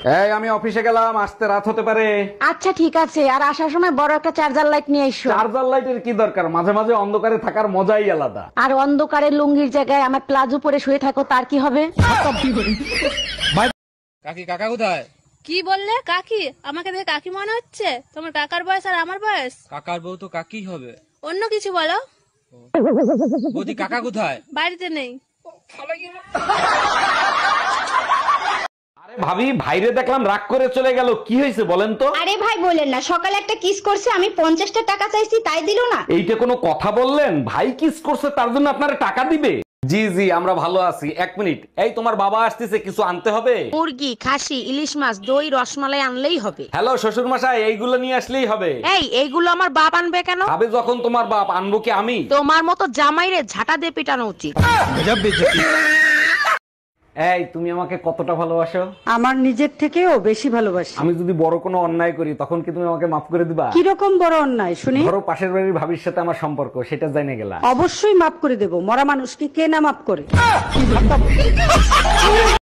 এই আমি অফিসে গেলাম, আসতে রাত হতে পারে। আচ্ছা ঠিক আছে, আর আসার সময় বড় একটা চার্জার লাইট নিয়ে এসো। চার্জার লাইটের কি দরকার, মাঝে মাঝে অন্ধকারে থাকার মজাই আলাদা। আর অন্ধকারে লুঙ্গির জায়গায় আমার প্লাজো পরে শুয়ে থাকো, তার কি হবে? কাকি কাকা কোথায়? কি বললে? কাকি? আমাকে দেখে কাকি মনে হচ্ছে? তোমার কাকার বয়স আর আমার বয়স। কাকার বউ তো কাকি হবে। অন্য কিছু বলো। বৌদি কাকা কোথায়? বাড়িতে নেই। আরে ভাবি, ভাইরে দেখলাম রাগ করে চলে গেল, কি হয়েছে বলেন তো? আরে ভাই বলেন না, সকালে একটা কিস করছে, আমি 50টা টাকা চাইছি তাই দিল না। এইটা কোনো কথা বললেন? ভাই কিস করছে তার জন্য আপনারা টাকা দিবে? জি জি, আমরা ভালো আছি। এক মিনিট, এই তোমার বাবা আসতেছে, কিছু আনতে হবে? মুরগি, খাসি, ইলিশ মাছ, দই, রসমালাই আনলেই হবে। হ্যালো শ্বশুর মশাই, এইগুলো নিয়ে আসলেই হবে। এইগুলো আমার বাপ আনবে কেন? ভাবে যখন তোমার বাপ, আনবো কি আমি? তোমার মতো জামাইরে ঝাঁটা দিয়ে পিটানো উচিত। এই তুমি আমাকে কতটা ভালোবাসো? আমার নিজের থেকেও বেশি ভালোবাসি। আমি যদি বড় কোনো অন্যায় করি তখন কি তুমি আমাকে মাফ করে দিবা? কিরকম বড় অন্যায় শুনি? ধরো পাশের বাড়ির ভাবির সাথে আমার সম্পর্ক, সেটা জেনে গেলা। অবশ্যই মাফ করে দেব, মরা মানুষকে কে না মাফ করে?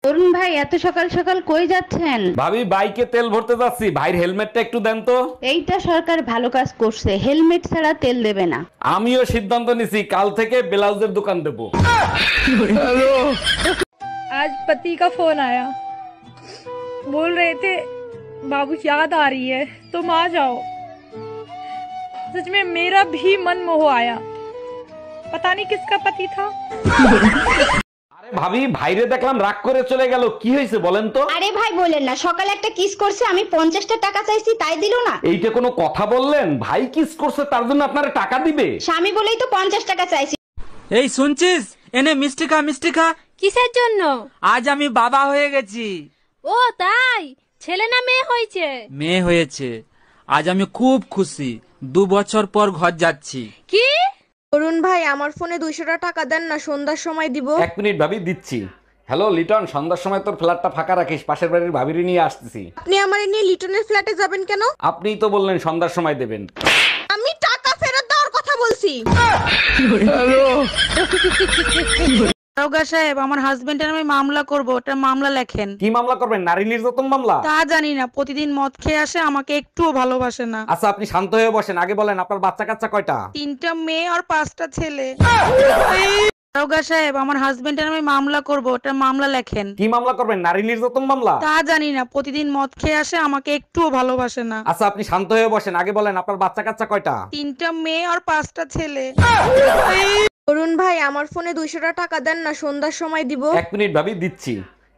অরুণ ভাই, এত সকাল সকাল কই যাচ্ছেন? ভাবি বাইকে তেল ভরতে যাচ্ছি, ভাইয়ের হেলমেটটা একটু দেন তো। এইটা সরকার ভালো কাজ করছে, হেলমেট ছাড়া তেল দেবে না। আমিও সিদ্ধান্ত নিছি, কাল থেকে ব্লাউজের দোকান দেবো। आज पति का फोन आया, बोल रहे थे बाबू याद आ रही है, तुम आ जाओ। सच में मेरा भी मन मोह आया, पता नहीं किसका पति था। আরে ভাবি, ভাইরে দেখলাম রাগ করে চলে গেল, কি হয়েছে বলেন তো? আরে ভাই বলেন না, সকালে একটা কিস করছে, আমি 50টা টাকা চাইছি তাই দিল না। এইটা কোনো কথা বললেন? ভাই কিস করছে তার জন্য আপনারা টাকা দিবে? স্বামী বলেই তো 50 টাকা চাইছি। এই শুনছিস, এনে মিষ্টি খা, মিষ্টি খা। কিসের জন্য? আজ আমি বাবা হয়ে গেছি। ও তাই? ছেলে না মেয়ে হয়েছে? মেয়ে হয়েছে। আজ আমি খুব খুশি, 2 বছর পর ঘর যাচ্ছি। কি? অরুণ ভাই, আমার ফোনে 200 টাকা দেন না, সন্ধ্যার সময় দিব। এক মিনিট ভাবি, দিচ্ছি। হ্যালো লিটন, সন্ধ্যার সময় তোর ফ্ল্যাটটা ফাঁকা রাখিস, পাশের বাড়ির ভাবিরি নিয়ে আসতেছি। আপনি আমার নিয়ে লিটনের ফ্ল্যাটে যাবেন কেন? আপনিই তো বললেন সন্ধ্যার সময় দেবেন। আমি টাকা ফেরত দেওয়ার কথা বলছি। দারোগা সাহেব, আমার হাজবেন্ডের আমি মামলা করব, ওটা মামলা লেখেন। কি মামলা করবেন? নারী নির্যাতন মামলা? তা জানি না, প্রতিদিন মদ খেয়ে আসে, আমাকে একটুও ভালোবাসে না। আচ্ছা আপনি শান্ত হয়ে বসেন, আগে বলেন আপনার বাচ্চা কাচ্চা কয়টা? 3টা মেয়ে আর 5টা ছেলে। দারোগা সাহেব, আমার হাজবেন্ডের আমি মামলা করব, ওটা মামলা লেখেন। কি মামলা করবেন? নারী নির্যাতন মামলা? তা জানি না, প্রতিদিন মদ খেয়ে আসে, আমাকে একটুও ভালোবাসে না। আচ্ছা আপনি শান্ত হয়ে বসেন, আগে বলেন আপনার বাচ্চা কাচ্চা কয়টা? 3টা মেয়ে আর 5টা ছেলে। অরুণ ভাই, আমার ফোনে 200 টাকা দেন না, সন্ধ্যার সময় দিব। এক মিনিট ভাবি, দিচ্ছি।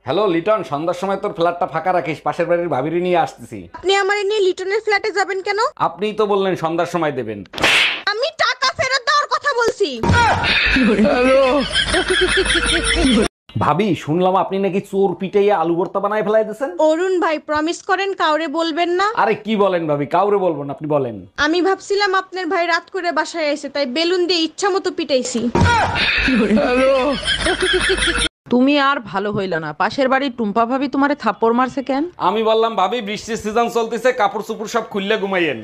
হ্যালো লিটন, সন্ধ্যার সময় তোর ফ্ল্যাটটা ফাঁকা রাখিস, পাশের বাড়ির ভাবিরি নিয়ে আসতেছি। আপনি আমার নিয়ে লিটনের ফ্ল্যাটে যাবেন কেন? আপনিই তো বললেন সন্ধ্যার সময় দেবেন। আমি টাকা ফেরত দেওয়ার কথা বলছি। ভাবি, শুনলাম আপনি নাকি চোর পিটাইয়া আলু ভর্তা বানায় ফেলাই দিয়েছেন। অরুণ ভাই, প্রমিস করেন কাউরে বলবেন না। আরে কি বলেন ভাবি, কাউরে বলবো না, আপনি বলেন। আমি ভাবছিলাম আপনার ভাই রাত করে বাসায় এসে, তাই বেলুন দিয়ে ইচ্ছা মতো পিটাইছি। তুমি আর ভালো হইল না, পাশের বাড়ির টুম্পা ভাবি তোমারে থাপ্পড় মারছে কেন? আমি বললাম ভাবি বৃষ্টির সিজন চলতেছে, কাপড় চোপড় সব খুললে ঘুমাইয়েন।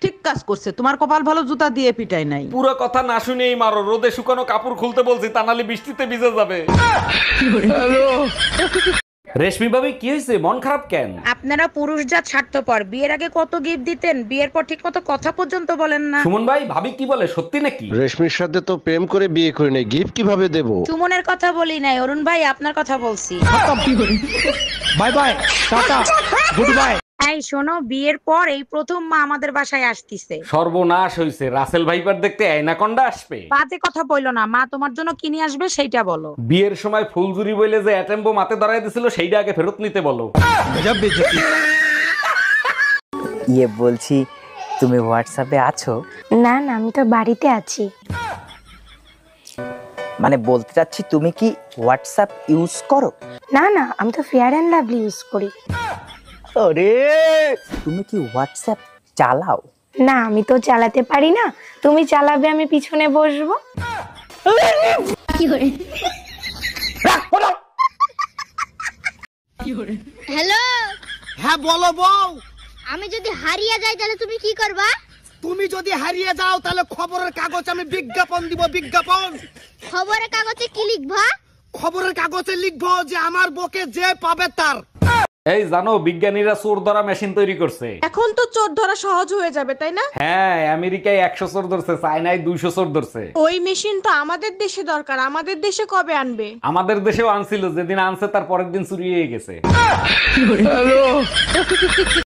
ঠিক কাজ করছে, তোমার কপাল ভালো, জুতা দিয়ে পিটাই নাই। পুরো কথা না শুনেই মারো, রোদে শুকানো কাপড় খুলতে বলছি, তা নাহলে বৃষ্টিতে ভিজে যাবে। রেশমি ভাবি, কি হয়েছে, মন খারাপ কেন? আপনারা পুরুষ জাত স্বার্থপর, বিয়ের আগে কত গিফট দিতেন, বিয়ের পর ঠিক মতো কথা পর্যন্ত বলেন না। সুমন ভাই, ভাবি কি বলে, সত্যি নাকি? রেশমির সাথে তো প্রেম করে বিয়ে করে নেই, গিফট কিভাবে দেব? সুমনের কথা বলি নাই, অরুণ ভাই আপনার কথা বলছি। Bye bye, tata, good bye. এই শোনো, বিয়ের পর এই প্রথম মা আমাদের বাসায় আসতিছে। সর্বনাশ হইছে, রাসেল ভাইপার দেখতে অ্যানাকোন্ডা আসবে। বাজে কথা বললো না, মা তোমার জন্য কি নিয়ে আসবে সেইটা বলো। বিয়ের সময় ফুলজুরি বইলে যে অ্যাটেম্বো মাতে ধরাই দিছিল, সেইটা আগে ফেরত নিতে বলো। ইয়ে বলছি, তুমি হোয়াটসঅ্যাপে আছো? না না, আমি তো বাড়িতে আছি। মানে বলতে চাচ্ছি, তুমি কি হোয়াটসঅ্যাপ ইউজ করো? না না, আমি তো ফেয়ার অ্যান্ড লাভলি ইউজ করি। আরে তুমি কি হোয়াটসঅ্যাপ চালাও? না, আমি তো চালাতে পারি না, তুমি চালাবে, আমি পিছনে বসবো। হ্যালো। হ্যাঁ বলো বউ। আমি যদি হারিয়ে যাই তাহলে তুমি কি করবা? তুমি যদি হারিয়ে যাও তাহলে খবরের কাগজে আমি বিজ্ঞাপন দিব, বিজ্ঞাপন। খবরের কাগজে কি লিখবা? খবরের কাগজে লিখবো যে আমার বউকে যে পাবে তার এই জানো বিজ্ঞানীরা চোর ধরা মেশিন তৈরি করছে। এখন তো চোর ধরা সহজ হয়ে যাবে তাই না? হ্যাঁ, আমেরিকায় 100 চোর ধরছে, চায়নায় 200 চোর ধরছে। ওই মেশিন তো আমাদের দেশে দরকার, আমাদের দেশে কবে আনবে? আমাদের দেশেও আনছিল, যেদিন আনছে তার পরের দিন চুরি হয়ে গেছে।